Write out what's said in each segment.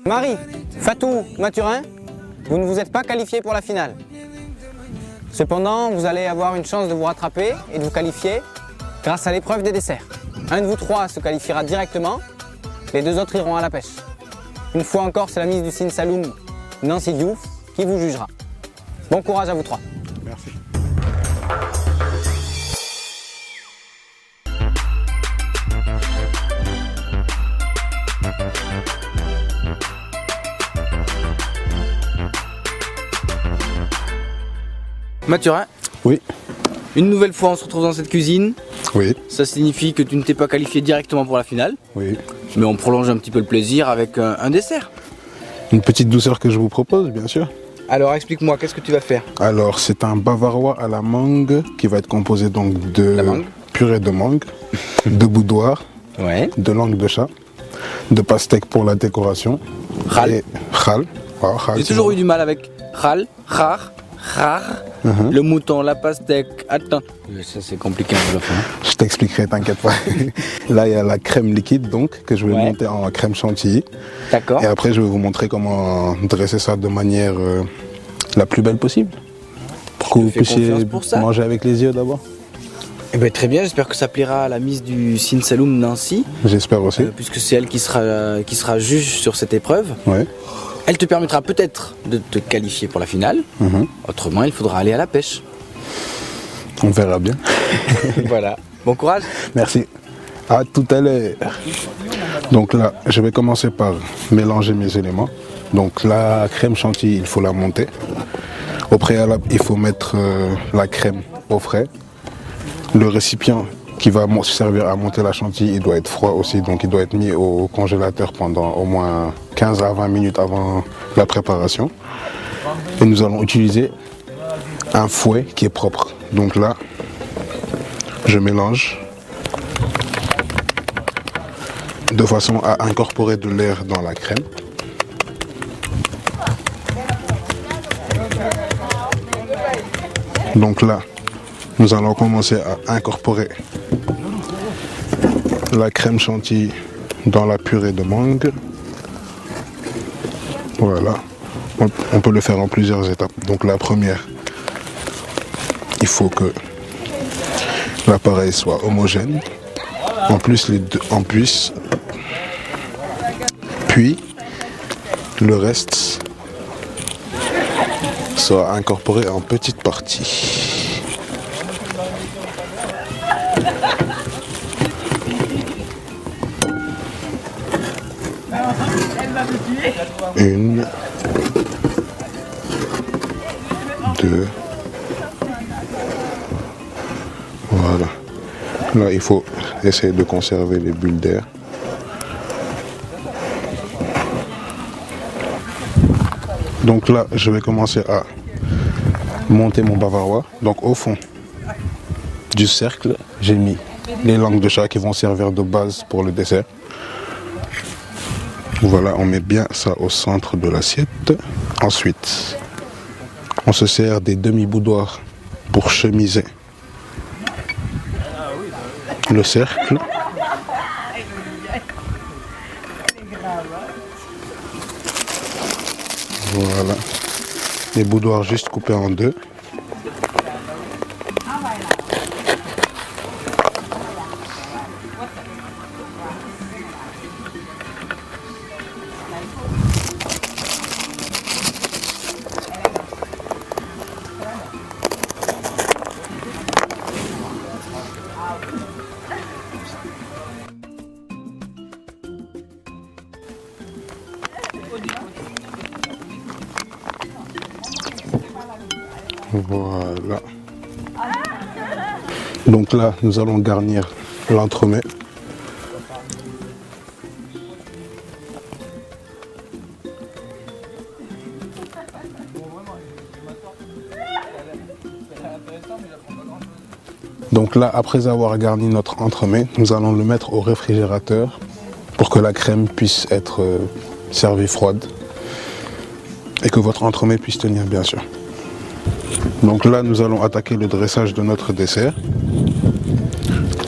Marie, Fatou, Mathurin, vous ne vous êtes pas qualifiés pour la finale. Cependant, vous allez avoir une chance de vous rattraper et de vous qualifier grâce à l'épreuve des desserts. Un de vous trois se qualifiera directement, les deux autres iront à la pêche. Une fois encore, c'est la mise du Sine Saloum, Nancy Diouf, qui vous jugera. Bon courage à vous trois. Merci. Mathurin, Oui, une nouvelle fois on se retrouve dans cette cuisine. oui, Ça signifie que tu ne t'es pas qualifié directement pour la finale, oui. mais on prolonge un petit peu le plaisir avec un dessert. Une petite douceur que je vous propose, bien sûr. Alors explique-moi, qu'est-ce que tu vas faire? Alors, c'est un bavarois à la mangue qui va être composé donc de La mangue. purée de mangue, de boudoir, Ouais. de langue de chat, de pastèque pour la décoration. Khal. Et khal. Wow, khal, J'ai c'est toujours bon. eu du mal avec khal, khar, le mouton, la pastèque. Attends, ça c'est compliqué un peu la fin. Je t'expliquerai, t'inquiète pas. Là, il y a la crème liquide donc que je vais Ouais. monter en crème chantilly. D'accord. Et après, je vais vous montrer comment dresser ça de manière la plus belle possible. Pour que te vous fais puissiez confiance pour ça. manger avec les yeux d'abord. Eh ben, très bien, j'espère que ça plaira à la mise du Sine Saloum Nancy, J'espère aussi. puisque c'est elle qui sera juge sur cette épreuve. Ouais. Elle te permettra peut-être de te qualifier pour la finale. Mhm. Autrement, il faudra aller à la pêche. On verra bien. Voilà. Bon courage. Merci. À tout à l'heure. Donc là, je vais commencer par mélanger mes éléments. Donc la crème chantilly, il faut la monter. Au préalable, il faut mettre la crème au frais. Le récipient qui va servir à monter la chantilly, il doit être froid aussi. Donc il doit être mis au congélateur pendant au moins 15 à 20 minutes avant la préparation. Et nous allons utiliser un fouet qui est propre. Donc là, je mélange de façon à incorporer de l'air dans la crème. Donc là, nous allons commencer à incorporer la crème chantilly dans la purée de mangue. Voilà. On peut le faire en plusieurs étapes. Donc la première, il faut que l'appareil soit homogène. En plus, puis le reste soit incorporé en petites parties. Une, deux, voilà. Là, il faut essayer de conserver les bulles d'air. Donc là, je vais commencer à monter mon bavarois. Donc au fond du cercle, j'ai mis les langues de chat qui vont servir de base pour le dessert. Voilà, on met bien ça au centre de l'assiette. Ensuite, on se sert des demi-boudoirs pour chemiser le cercle. Voilà. Les boudoirs juste coupés en deux. Voilà. Donc là, nous allons garnir l'entremet. Donc là, après avoir garni notre entremet, nous allons le mettre au réfrigérateur pour que la crème puisse être servie froide et que votre entremet puisse tenir, bien sûr. Donc là, nous allons attaquer le dressage de notre dessert.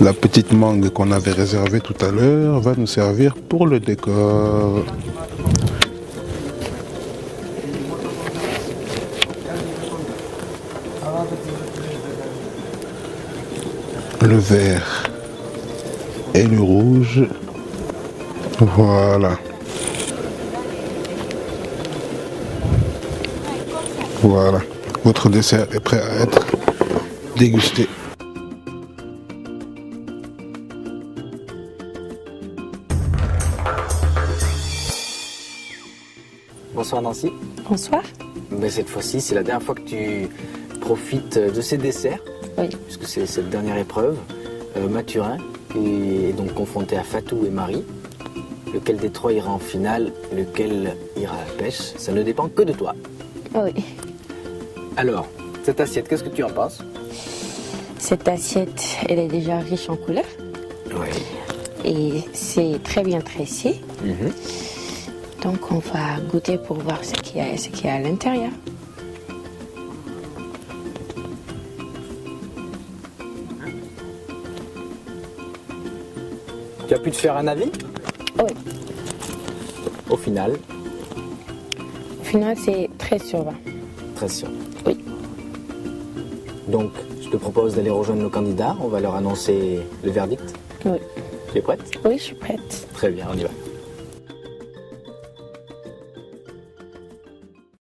La petite mangue qu'on avait réservée tout à l'heure va nous servir pour le décor. Le vert et le rouge. Voilà. Voilà. Votre dessert est prêt à être dégusté. Bonsoir Nancy. Bonsoir. Mais cette fois-ci, c'est la dernière fois que tu profites de ces desserts, Oui. puisque c'est cette dernière épreuve. Mathurin est donc confronté à Fatou et Marie. Lequel des trois ira en finale, lequel ira à la pêche, ça ne dépend que de toi. Oui. Alors, cette assiette, qu'est-ce que tu en penses? Cette assiette, elle est déjà riche en couleurs Oui. et c'est très bien tressé. Donc on va goûter pour voir ce qu'il y a à l'intérieur. Tu as pu te faire un avis? Oui. Au final, Au final, c'est 13 sur 20. très sûr. Oui. Donc, je te propose d'aller rejoindre nos candidats. On va leur annoncer le verdict. Oui. Tu es prête? Oui, je suis prête. Très bien, on y va.